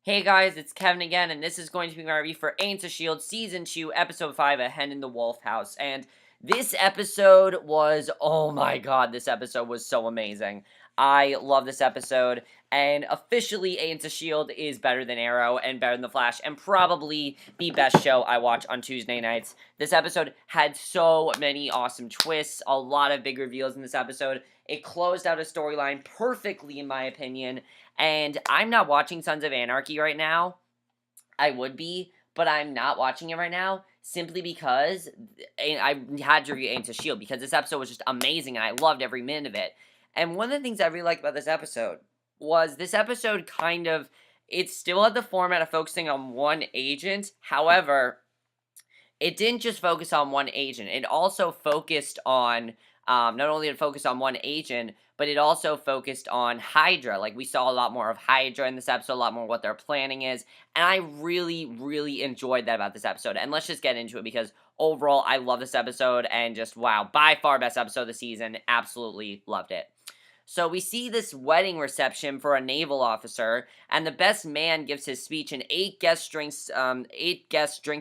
Hey guys, it's Kevin again, and this is going to be my review for Agents of S.H.I.E.L.D. Season 2, Episode 5, A Hen in the Wolf House. And this episode was, oh my god, this episode was so amazing. I love this episode, and officially Agents of S.H.I.E.L.D. is better than Arrow, and better than The Flash, and probably the best show I watch on Tuesday nights. This episode had so many awesome twists, a lot of big reveals in this episode. It closed out a storyline perfectly, in my opinion. And I'm not watching Sons of Anarchy right now. I would be, but I'm not watching it right now simply because I had to review Agents of S.H.I.E.L.D. because this episode was just amazing and I loved every minute of it. And one of the things I really liked about this episode was this episode it still had the format of focusing on one agent. However, it didn't just focus on one agent. It also focused on, not only did it focus on one agent, but it also focused on Hydra. Like, we saw a lot more of Hydra in this episode, a lot more what their planning is, and I really, really enjoyed that about this episode. And let's just get into it, because overall, I love this episode, and just, wow, by far best episode of the season. Absolutely loved it. So we see this wedding reception for a naval officer, and the best man gives his speech, and eight guests drink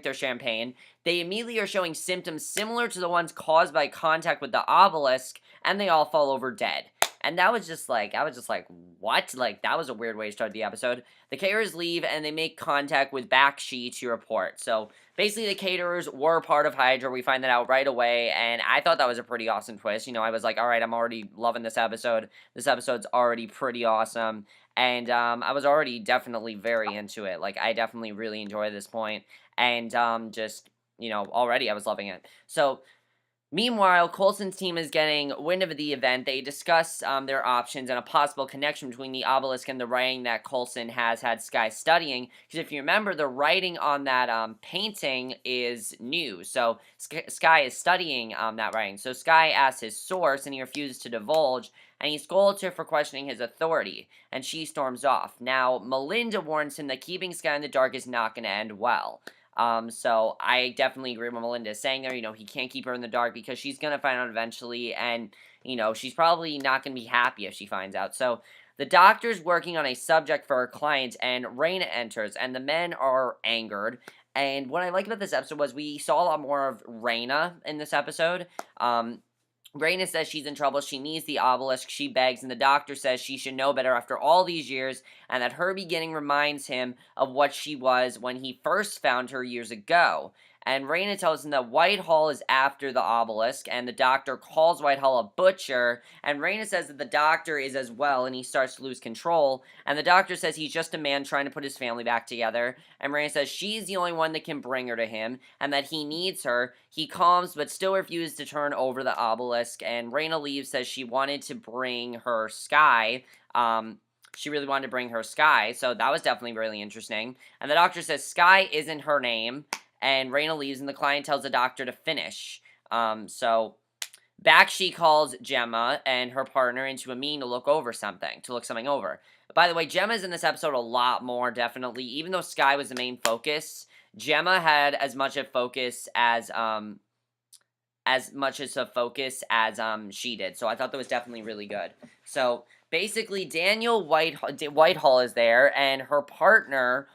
their champagne. They immediately are showing symptoms similar to the ones caused by contact with the obelisk, and they all fall over dead. And that was just like, I was just like, what? Like, that was a weird way to start the episode. The caterers leave, and they make contact with Bakshi to report. So, basically, the caterers were part of Hydra. We find that out right away, and I thought that was a pretty awesome twist. You know, I was like, alright, I'm already loving this episode. This episode's already pretty awesome, and I was already definitely very into it. Like, I definitely really enjoyed this point, and just, you know, already I was loving it. So, meanwhile, Coulson's team is getting wind of the event. They discuss their options and a possible connection between the obelisk and the writing that Coulson has had Skye studying. Because if you remember, the writing on that painting is new. So Skye is studying that writing. So Skye asks his source, and he refuses to divulge. And he scolds her for questioning his authority. And she storms off. Now, Melinda warns him that keeping Skye in the dark is not going to end well. So I definitely agree with what Melinda is saying there. You know, he can't keep her in the dark because she's going to find out eventually, and, you know, she's probably not going to be happy if she finds out. So the doctor's working on a subject for her client, and Reyna enters, and the men are angered. And what I like about this episode was we saw a lot more of Reyna in this episode. Raina says she's in trouble, she needs the obelisk, she begs, and the doctor says she should know better after all these years, and that her beginning reminds him of what she was when he first found her years ago. And Raina tells him that Whitehall is after the obelisk, and the doctor calls Whitehall a butcher, and Raina says that the doctor is as well, and he starts to lose control, and the doctor says he's just a man trying to put his family back together, and Raina says she's the only one that can bring her to him, and that he needs her. He calms, but still refuses to turn over the obelisk, and Raina leaves, says she wanted to bring her Skye, she really wanted to bring her Skye, so that was definitely really interesting. And the doctor says Skye isn't her name, and Raina leaves, and the client tells the doctor to finish. So back she calls Gemma and her partner into a meeting to look something over. But by the way, Gemma's in this episode a lot more, definitely. Even though Skye was the main focus, Gemma had as much a focus as she did. So I thought that was definitely really good. So basically, Whitehall is there, and her partner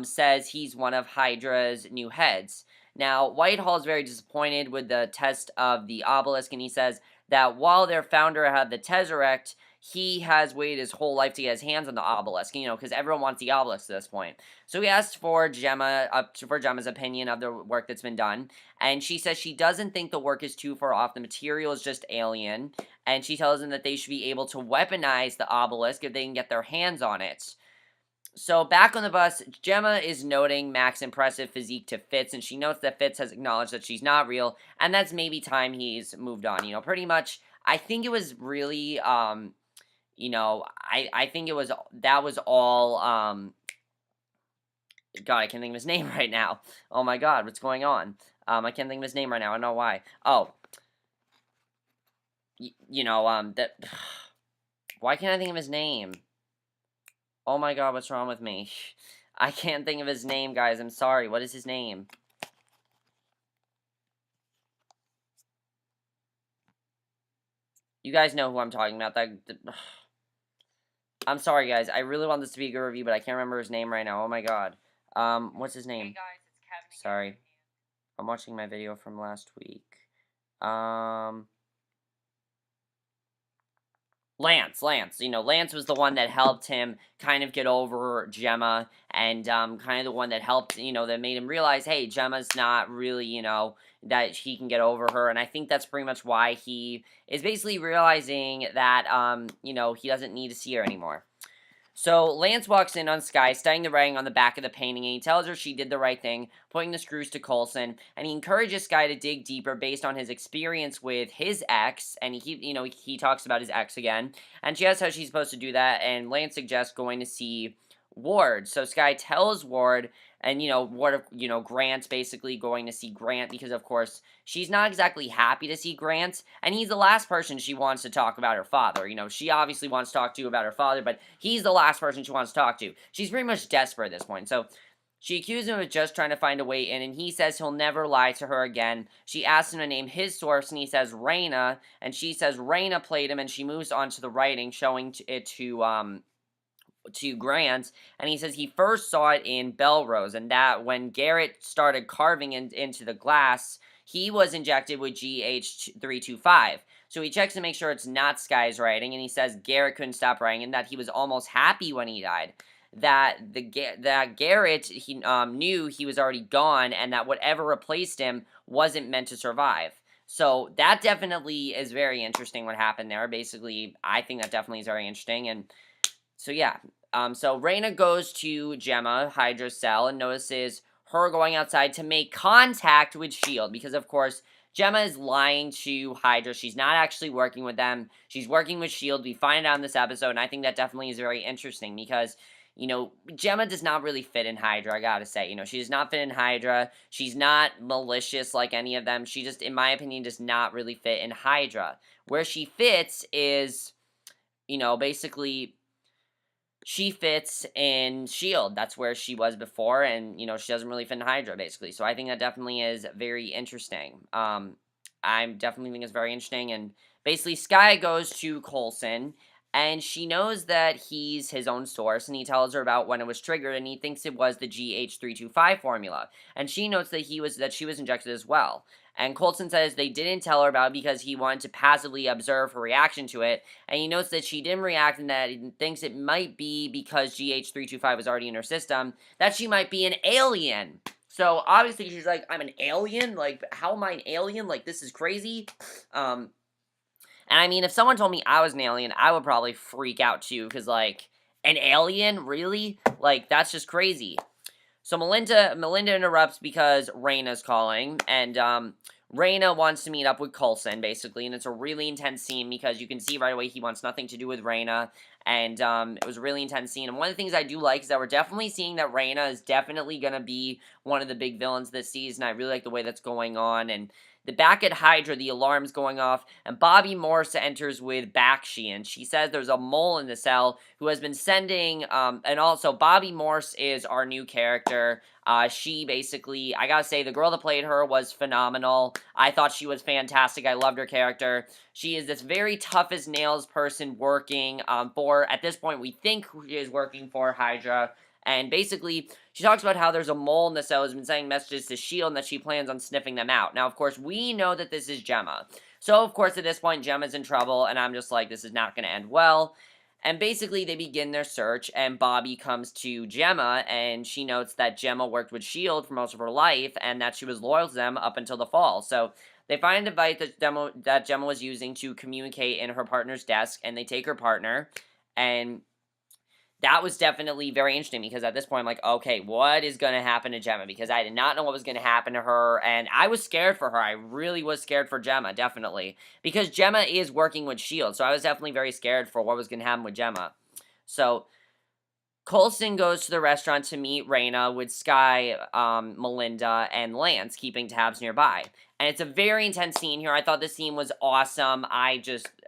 says he's one of Hydra's new heads. Now, Whitehall is very disappointed with the test of the obelisk, and he says that while their founder had the Tesseract, he has waited his whole life to get his hands on the obelisk, you know, because everyone wants the obelisk at this point. So he asked for Gemma's opinion of the work that's been done, and she says she doesn't think the work is too far off, the material is just alien, and she tells him that they should be able to weaponize the obelisk if they can get their hands on it. So, back on the bus, Gemma is noting Mac's impressive physique to Fitz, and she notes that Fitz has acknowledged that she's not real, and that's maybe time he's moved on. You know, pretty much, I think it was really, you know, I think that was all, God, I can't think of his name right now. Oh my God, what's going on? I can't think of his name right now, I don't know why. Oh, why can't I think of his name? Oh my God, what's wrong with me? I can't think of his name, guys. I'm sorry. What is his name? You guys know who I'm talking about. I'm sorry, guys. I really want this to be a good review, but I can't remember his name right now. Oh my god. What's his name? Hey guys, it's Kevin again Sorry. with you. I'm watching my video from last week. Um, Lance. You know, Lance was the one that helped him kind of get over Gemma, and kind of the one that helped, that made him realize, hey, Gemma's not really, that he can get over her. And I think that's pretty much why he is basically realizing that, he doesn't need to see her anymore. So Lance walks in on Skye, studying the writing on the back of the painting, and he tells her she did the right thing, pointing the screws to Coulson, and he encourages Skye to dig deeper based on his experience with his ex, and he talks about his ex again, and she asks how she's supposed to do that, and Lance suggests going to see Ward. So Skye tells Ward, and Ward, Grant's basically going to see Grant because of course she's not exactly happy to see Grant, and he's the last person she wants to talk about her father. She obviously wants to talk to about her father, but he's the last person she wants to talk to. She's pretty much desperate at this point, so she accuses him of just trying to find a way in, and he says he'll never lie to her again. She asks him to name his source, and he says Reyna, and she says Reyna played him, and she moves on to the writing, showing it to Grant, and he says he first saw it in Belrose, and that when Garrett started carving into the glass, he was injected with GH325. So he checks to make sure it's not Skye's writing, and he says Garrett couldn't stop writing, and that he was almost happy when he died. That Garrett he knew he was already gone, and that whatever replaced him wasn't meant to survive. So that definitely is very interesting. What happened there? Basically, I think that definitely is very interesting, and so yeah, so Reyna goes to Gemma, Hydra's cell, and notices her going outside to make contact with S.H.I.E.L.D. because, of course, Gemma is lying to Hydra. She's not actually working with them. She's working with S.H.I.E.L.D. We find out in this episode, and I think that definitely is very interesting because, Gemma does not really fit in Hydra, I gotta say. She does not fit in Hydra. She's not malicious like any of them. She just, in my opinion, does not really fit in Hydra. Where she fits is, basically she fits in S.H.I.E.L.D. That's where she was before, and, she doesn't really fit in Hydra, basically. So I think that definitely is very interesting. I definitely think it's very interesting, and basically Skye goes to Coulson, and she knows that he's his own source, and he tells her about when it was triggered, and he thinks it was the GH325 formula, and she notes that she was injected as well. And Coulson says they didn't tell her about it because he wanted to passively observe her reaction to it, and he notes that she didn't react and that he thinks it might be because GH325 was already in her system, that she might be an alien. So, obviously, she's like, I'm an alien? Like, how am I an alien? Like, this is crazy. And I mean, if someone told me I was an alien, I would probably freak out too, because, like, an alien? Really? Like, that's just crazy. So Melinda interrupts because Reyna's calling, and Reyna wants to meet up with Coulson, basically, and it's a really intense scene because you can see right away he wants nothing to do with Reyna, and it was a really intense scene. And one of the things I do like is that we're definitely seeing that Reyna is definitely going to be one of the big villains this season. I really like the way that's going on, and the back at Hydra, the alarm's going off, and Bobbie Morse enters with Bakshi, and she says there's a mole in the cell who has been sending, and also Bobbie Morse is our new character. She basically, I gotta say, the girl that played her was phenomenal. I thought she was fantastic. I loved her character. She is this very tough as nails person working at this point, we think she is working for Hydra. And basically, she talks about how there's a mole in the cell who's been sending messages to S.H.I.E.L.D. and that she plans on sniffing them out. Now, of course, we know that this is Gemma. So, of course, at this point, Gemma's in trouble, and I'm just like, this is not going to end well. And basically, they begin their search, and Bobbie comes to Gemma, and she notes that Gemma worked with S.H.I.E.L.D. for most of her life, and that she was loyal to them up until the fall. So, they find a device that Gemma was using to communicate in her partner's desk, and they take her partner, and that was definitely very interesting because at this point I'm like, okay, what is going to happen to Gemma? Because I did not know what was going to happen to her, and I was scared for her. I really was scared for Gemma, definitely. Because Gemma is working with S.H.I.E.L.D., so I was definitely very scared for what was going to happen with Gemma. So, Coulson goes to the restaurant to meet Raina with Skye, Melinda, and Lance, keeping tabs nearby. And it's a very intense scene here. I thought this scene was awesome.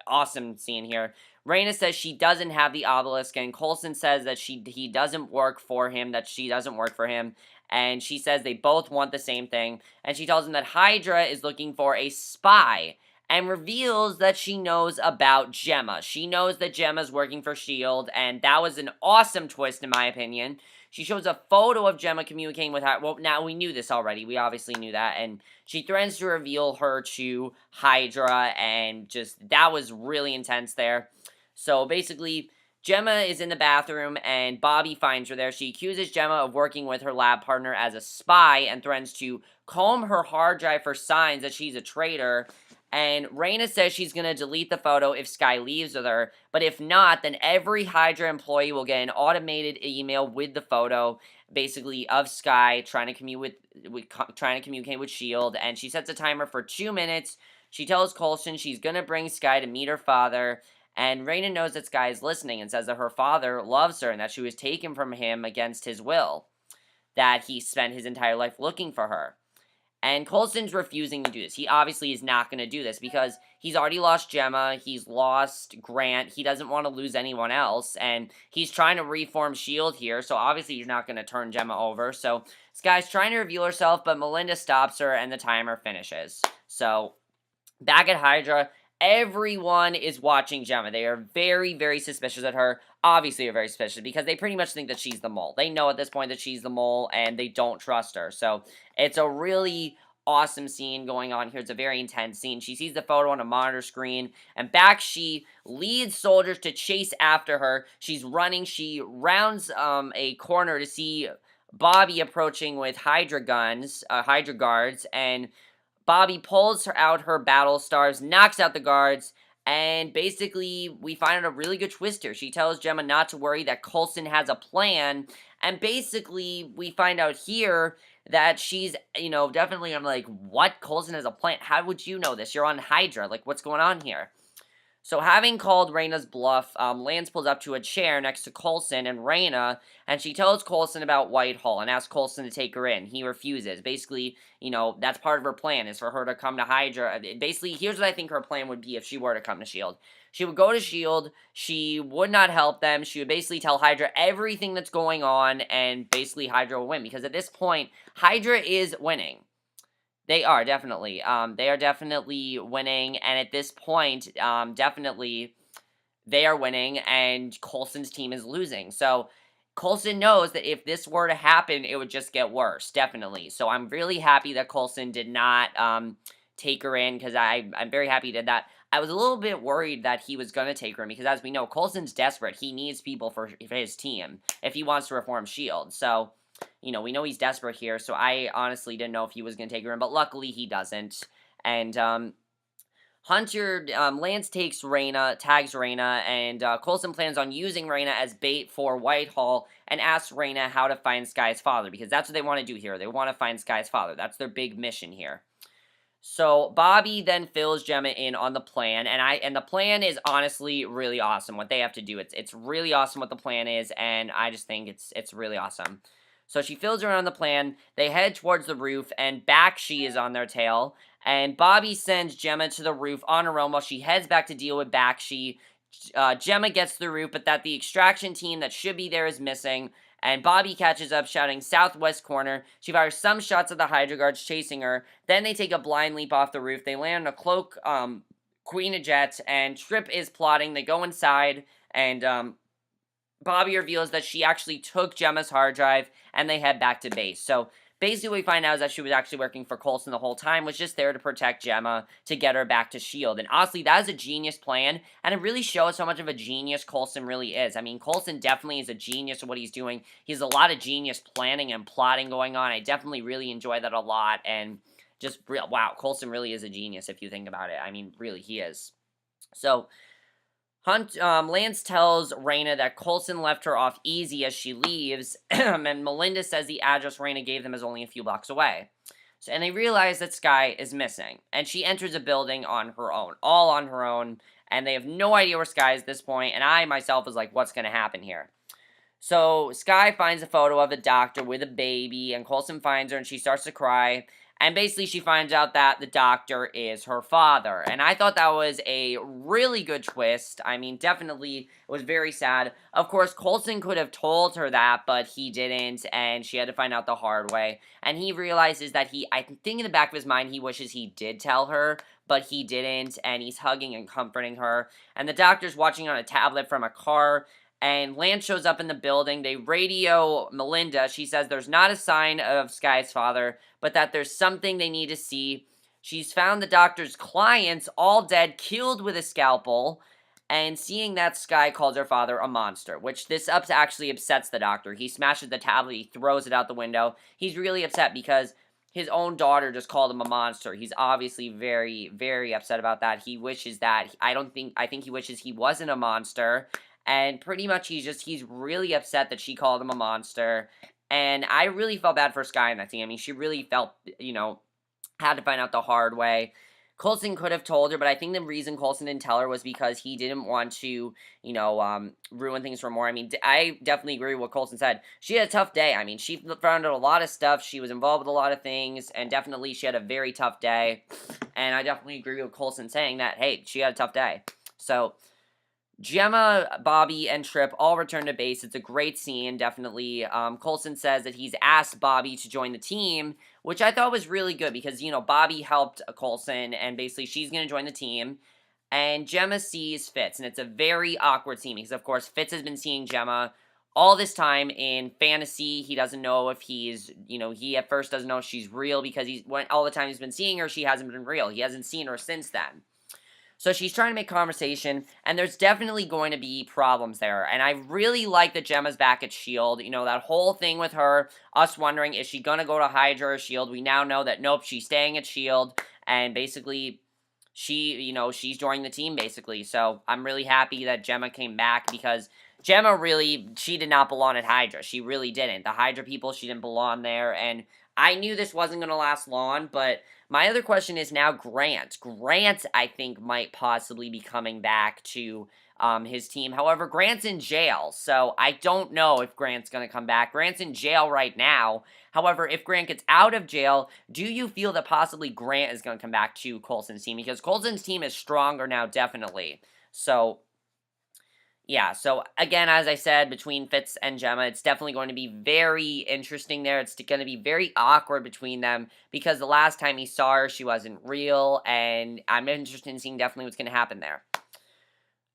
Awesome scene here. Raina says she doesn't have the obelisk, and Coulson says that he doesn't work for him, that she doesn't work for him. And she says they both want the same thing. And she tells him that Hydra is looking for a spy. and reveals that she knows about Gemma. She knows that Gemma's working for S.H.I.E.L.D, and that was an awesome twist in my opinion. She shows a photo of Gemma communicating with her. Well, now we knew this already. We obviously knew that. And she threatens to reveal her to Hydra, and just, that was really intense there. So basically, Gemma is in the bathroom, and Bobbie finds her there. She accuses Gemma of working with her lab partner as a spy, and threatens to comb her hard drive for signs that she's a traitor. And Reyna says she's going to delete the photo if Skye leaves with her, but if not, then every Hydra employee will get an automated email with the photo, basically, of Skye trying to communicate with S.H.I.E.L.D, and she sets a timer for 2 minutes. She tells Coulson she's going to bring Skye to meet her father, and Reyna knows that Skye is listening and says that her father loves her and that she was taken from him against his will, that he spent his entire life looking for her. And Coulson's refusing to do this. He obviously is not going to do this because he's already lost Gemma, he's lost Grant, he doesn't want to lose anyone else, and he's trying to reform S.H.I.E.L.D. here, so obviously he's not going to turn Gemma over. So Skye's trying to reveal herself, but Melinda stops her, and the timer finishes. So, back at Hydra, everyone is watching Gemma. They are very, very suspicious of her. Obviously, they're very suspicious because they pretty much think that she's the mole. They know at this point that she's the mole, and they don't trust her. So, it's a really awesome scene going on here. It's a very intense scene. She sees the photo on a monitor screen, and back she leads soldiers to chase after her. She's running. She rounds a corner to see Bobbie approaching with Hydra guns, Hydra guards, and Bobbie pulls out her battle stars, knocks out the guards, and basically, we find out a really good twist here. She tells Gemma not to worry, that Coulson has a plan, and basically, we find out here that she's, definitely, I'm like, what? Coulson has a plan? How would you know this? You're on Hydra. Like, what's going on here? So, having called Reyna's bluff, Lance pulls up to a chair next to Coulson and Reyna, and she tells Coulson about Whitehall and asks Coulson to take her in. He refuses. Basically, that's part of her plan, is for her to come to Hydra. Basically, here's what I think her plan would be if she were to come to S.H.I.E.L.D. She would go to S.H.I.E.L.D., she would not help them, she would basically tell Hydra everything that's going on, and basically Hydra will win. Because at this point, Hydra is winning. They are, definitely. They are definitely winning, and at this point, definitely, they are winning, and Coulson's team is losing. So, Coulson knows that if this were to happen, it would just get worse, definitely. So, I'm really happy that Coulson did not, take her in, because I'm very happy he did that. I was a little bit worried that he was going to take her in, because as we know, Coulson's desperate. He needs people for his team, if he wants to reform S.H.I.E.L.D. So, we know he's desperate here, so I honestly didn't know if he was going to take her in, but luckily he doesn't. And, Lance tags Reyna, and, Coulson plans on using Reyna as bait for Whitehall, and asks Reyna how to find Skye's father, because that's what they want to do here. They want to find Skye's father. That's their big mission here. So, Bobbie then fills Gemma in on the plan, and the plan is honestly really awesome, what they have to do. It's really awesome what the plan is, and I just think it's really awesome. So she fills her in on the plan, they head towards the roof, and Bakshi is on their tail, and Bobbie sends Gemma to the roof on her own while she heads back to deal with Bakshi. Gemma gets to the roof, but that the extraction team that should be there is missing, and Bobbie catches up, shouting southwest corner. She fires some shots at the Hydra guards chasing her, then they take a blind leap off the roof. They land on a cloak, Queen of Jets, and Trip is plotting. They go inside, and, Bobbie reveals that she actually took Gemma's hard drive, and they head back to base. So, basically what we find out is that she was actually working for Coulson the whole time, was just there to protect Gemma, to get her back to S.H.I.E.L.D. And honestly, that is a genius plan, and it really shows how much of a genius Coulson really is. I mean, Coulson definitely is a genius of what he's doing. He has a lot of genius planning and plotting going on. I definitely really enjoy that a lot, and just, wow, Coulson really is a genius if you think about it. I mean, really, he is. So, Lance tells Reyna that Coulson left her off easy as she leaves, and Melinda says the address Reyna gave them is only a few blocks away. So, and they realize that Skye is missing, and she enters a building on her own, all on her own, and they have no idea where Skye is at this point, and I myself was like, what's going to happen here? So, Skye finds a photo of a doctor with a baby, and Coulson finds her, and she starts to cry, And basically, she finds out that the doctor is her father. And I thought that was a really good twist. I mean, definitely, it was very sad. Of course, Coulson could have told her that, but he didn't, and she had to find out the hard way. And he realizes that I think in the back of his mind, he wishes he did tell her, but he didn't, and he's hugging and comforting her. And the doctor's watching on a tablet from a car, and Lance shows up in the building. They radio Melinda. She says there's not a sign of Skye's father, but that there's something they need to see. She's found the doctor's clients all dead, killed with a scalpel, and seeing that, Skye calls her father a monster, which this actually upsets the doctor. He smashes the tablet, he throws it out the window. He's really upset because his own daughter just called him a monster. He's obviously very, very upset about that. He wishes that, I think he wishes he wasn't a monster. And pretty much he's really upset that she called him a monster. And I really felt bad for Skye in that scene. I mean, she really felt, had to find out the hard way. Coulson could have told her, but I think the reason Coulson didn't tell her was because he didn't want to, ruin things for more. I mean, I definitely agree with what Coulson said. She had a tough day. I mean, she found out a lot of stuff. She was involved with a lot of things, and definitely she had a very tough day. And I definitely agree with Coulson saying that, hey, she had a tough day. So Gemma, Bobbie, and Trip all return to base. It's a great scene, definitely. Coulson says that he's asked Bobbie to join the team, which I thought was really good because, Bobbie helped Coulson, and basically she's going to join the team. And Gemma sees Fitz, and it's a very awkward scene because, of course, Fitz has been seeing Gemma all this time in fantasy. He doesn't know if he's, he at first doesn't know if she's real because all the time he's been seeing her, she hasn't been real. He hasn't seen her since then. So she's trying to make conversation, and there's definitely going to be problems there. And I really like that Gemma's back at S.H.I.E.L.D. That whole thing with her, us wondering, is she going to go to Hydra or S.H.I.E.L.D.? We now know that, nope, she's staying at S.H.I.E.L.D. And basically, she's joining the team, basically. So I'm really happy that Gemma came back because Gemma she did not belong at Hydra. She really didn't. The Hydra people, she didn't belong there. And I knew this wasn't going to last long, but my other question is now Grant. Grant, I think, might possibly be coming back to his team. However, Grant's in jail, so I don't know if Grant's going to come back. Grant's in jail right now. However, if Grant gets out of jail, do you feel that possibly Grant is going to come back to Coulson's team? Because Coulson's team is stronger now, definitely. So yeah, so again, as I said, between Fitz and Gemma, it's definitely going to be very interesting there. It's going to be very awkward between them because the last time he saw her, she wasn't real, and I'm interested in seeing definitely what's going to happen there.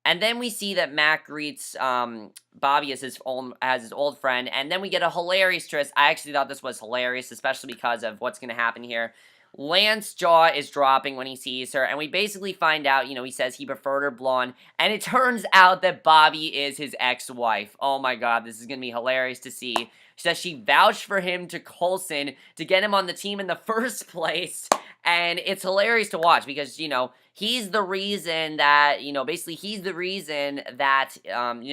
And then we see that Mac greets Bobbie as his old friend, and then we get a hilarious twist. I actually thought this was hilarious, especially because of what's going to happen here. Lance's jaw is dropping when he sees her, and we basically find out, he says he preferred her blonde, and it turns out that Bobbie is his ex-wife. Oh my god, this is going to be hilarious to see. She says she vouched for him to Coulson to get him on the team in the first place, and it's hilarious to watch because, he's the reason that, basically he's the reason that,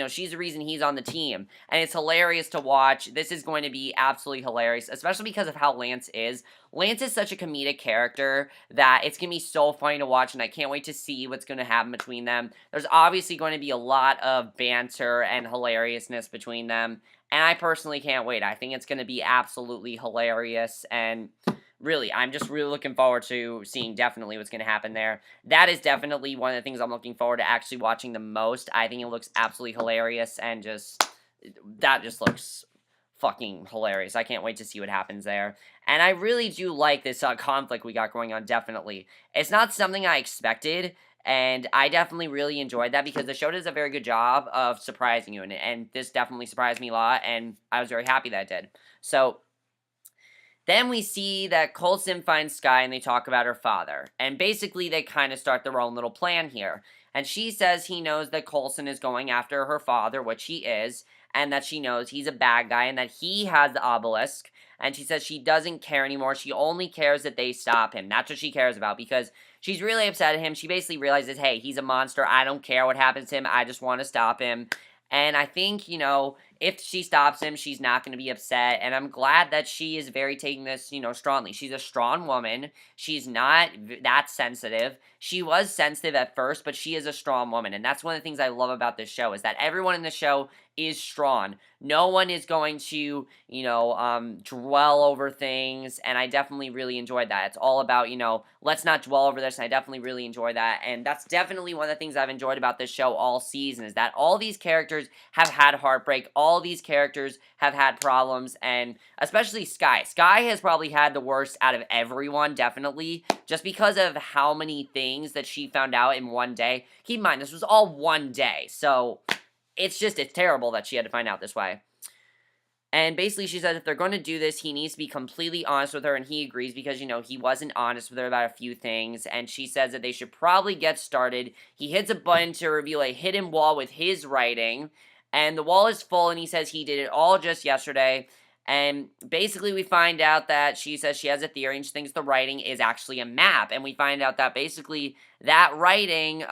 she's the reason he's on the team. And it's hilarious to watch. This is going to be absolutely hilarious, especially because of how Lance is. Lance is such a comedic character that it's going to be so funny to watch, and I can't wait to see what's going to happen between them. There's obviously going to be a lot of banter and hilariousness between them, and I personally can't wait. I think it's going to be absolutely hilarious, and really, I'm just really looking forward to seeing definitely what's going to happen there. That is definitely one of the things I'm looking forward to actually watching the most. I think it looks absolutely hilarious, and that just looks fucking hilarious. I can't wait to see what happens there. And I really do like this conflict we got going on, definitely. It's not something I expected, and I definitely really enjoyed that because the show does a very good job of surprising you, and this definitely surprised me a lot, and I was very happy that it did. So then we see that Coulson finds Skye and they talk about her father. And basically they kind of start their own little plan here. And she says he knows that Coulson is going after her father, which he is, and that she knows he's a bad guy and that he has the obelisk. And she says she doesn't care anymore. She only cares that they stop him. That's what she cares about because she's really upset at him. She basically realizes, hey, he's a monster. I don't care what happens to him. I just want to stop him. And I think, if she stops him, she's not going to be upset, and I'm glad that she is very taking this, strongly. She's a strong woman. She's not that sensitive. She was sensitive at first, but she is a strong woman, and that's one of the things I love about this show, is that everyone in the show is strong. No one is going to, dwell over things, and I definitely really enjoyed that. It's all about, let's not dwell over this, and I definitely really enjoy that, and that's definitely one of the things I've enjoyed about this show all season, is that all these characters have had heartbreak, all these characters have had problems, and especially Skye. Skye has probably had the worst out of everyone, definitely, just because of how many things that she found out in one day. Keep in mind, this was all one day, so it's terrible that she had to find out this way. And basically, she said if they're going to do this, he needs to be completely honest with her, and he agrees because, he wasn't honest with her about a few things, and she says that they should probably get started. He hits a button to reveal a hidden wall with his writing, and the wall is full, and he says he did it all just yesterday, and basically we find out that she says she has a theory, and she thinks the writing is actually a map, and we find out that basically that writing,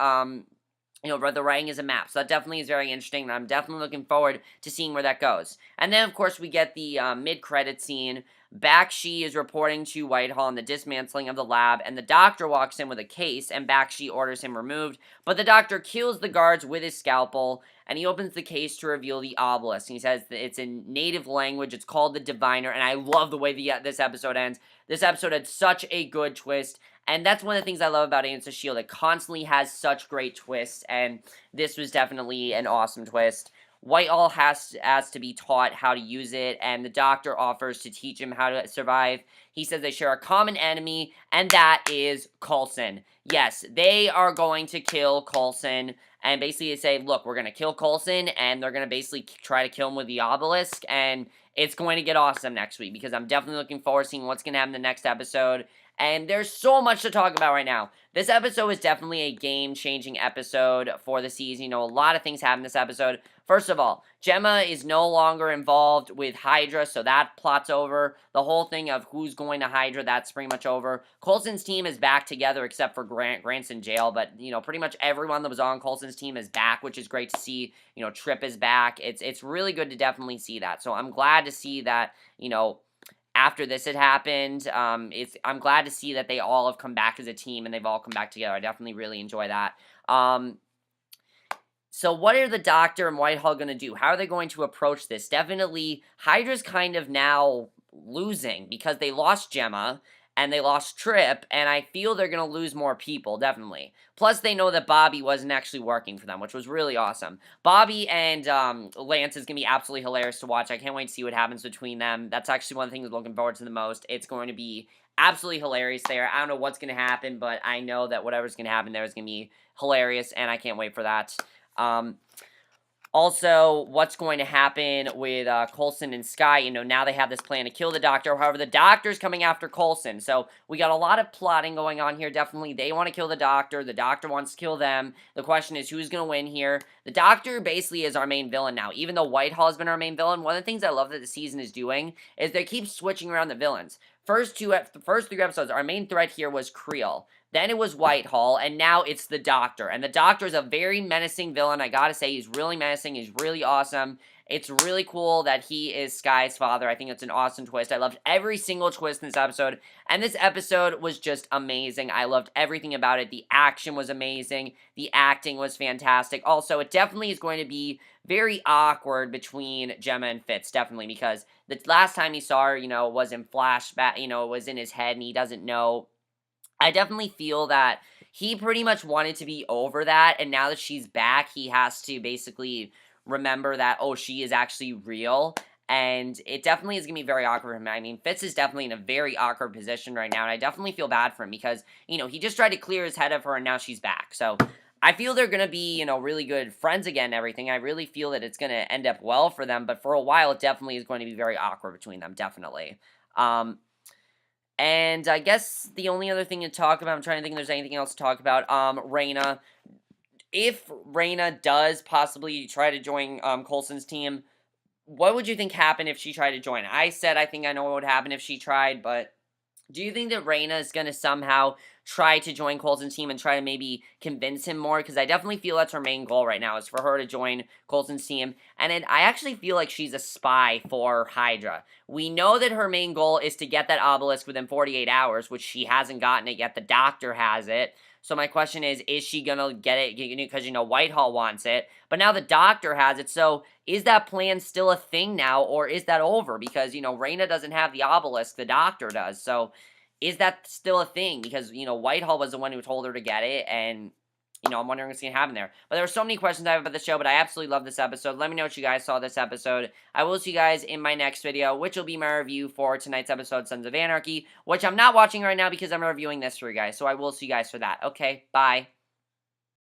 the writing is a map. So that definitely is very interesting, and I'm definitely looking forward to seeing where that goes. And then, of course, we get the mid-credit scene. Bakshi is reporting to Whitehall on the dismantling of the lab, and the doctor walks in with a case, and Bakshi orders him removed. But the doctor kills the guards with his scalpel, and he opens the case to reveal the obelisk. And he says that it's in native language. It's called the Diviner, and I love the way this episode ends. This episode had such a good twist. And that's one of the things I love about Agents of S.H.I.E.L.D. It constantly has such great twists, and this was definitely an awesome twist. Whitehall has to be taught how to use it, and the doctor offers to teach him how to survive. He says they share a common enemy, and that is Coulson. Yes, they are going to kill Coulson, and basically they say, look, we're going to kill Coulson, and they're going to basically try to kill him with the obelisk, and it's going to get awesome next week, because I'm definitely looking forward to seeing what's going to happen in the next episode. And there's so much to talk about right now. This episode is definitely a game-changing episode for the season. A lot of things happen in this episode. First of all, Gemma is no longer involved with Hydra, so that plot's over. The whole thing of who's going to Hydra, that's pretty much over. Coulson's team is back together except for Grant. Grant's in jail, but, pretty much everyone that was on Coulson's team is back, which is great to see. Trip is back. It's really good to definitely see that. So I'm glad to see that, after this had happened, I'm glad to see that they all have come back as a team and they've all come back together. I definitely really enjoy that. So what are the Doctor and Whitehall going to do? How are they going to approach this? Definitely, Hydra's kind of now losing because they lost Gemma and they lost Trip, and I feel they're going to lose more people, definitely. Plus, they know that Bobbie wasn't actually working for them, which was really awesome. Bobbie and Lance is going to be absolutely hilarious to watch. I can't wait to see what happens between them. That's actually one of the things I'm looking forward to the most. It's going to be absolutely hilarious there. I don't know what's going to happen, but I know that whatever's going to happen there is going to be hilarious, and I can't wait for that. Also, what's going to happen with Coulson and Skye, now they have this plan to kill the Doctor. However, the Doctor's coming after Coulson. So, we got a lot of plotting going on here. Definitely, they want to kill the Doctor wants to kill them. The question is, who's going to win here? The Doctor basically is our main villain now. Even though Whitehall has been our main villain, one of the things I love that the season is doing is they keep switching around the villains. First 3 episodes, our main threat here was Creel. Then it was Whitehall, and now it's the Doctor. And the Doctor is a very menacing villain, I gotta say. He's really menacing, he's really awesome. It's really cool that he is Skye's father. I think it's an awesome twist. I loved every single twist in this episode, and this episode was just amazing. I loved everything about it. The action was amazing. The acting was fantastic. Also, it definitely is going to be very awkward between Gemma and Fitz, definitely, because the last time he saw her, was in flashback, it was in his head, and he doesn't know. I definitely feel that he pretty much wanted to be over that, and now that she's back, he has to basically remember that, oh, she is actually real, and it definitely is going to be very awkward for him. I mean, Fitz is definitely in a very awkward position right now, and I definitely feel bad for him because, he just tried to clear his head of her, and now she's back, so I feel they're going to be, really good friends again and everything. I really feel that it's going to end up well for them, but for a while, it definitely is going to be very awkward between them, definitely. And I guess the only other thing to talk about, I'm trying to think if there's anything else to talk about, Reyna. If Reyna does possibly try to join Coulson's team, what would you think happened if she tried to join? I said I think I know what would happen if she tried, but do you think that Reyna is going to somehow try to join Coulson's team and try to maybe convince him more, because I definitely feel that's her main goal right now, is for her to join Coulson's team. And then I actually feel like she's a spy for Hydra. We know that her main goal is to get that obelisk within 48 hours, which she hasn't gotten it yet. The Doctor has it. So my question is she gonna get it? Because, Whitehall wants it, but now the Doctor has it, so is that plan still a thing now, or is that over? Because, Reyna doesn't have the obelisk, the Doctor does, so is that still a thing? Because, Whitehall was the one who told her to get it, and, I'm wondering what's going to happen there. But there are so many questions I have about the show, but I absolutely love this episode. Let me know what you guys saw this episode. I will see you guys in my next video, which will be my review for tonight's episode, Sons of Anarchy, which I'm not watching right now because I'm reviewing this for you guys. So I will see you guys for that. Okay, bye.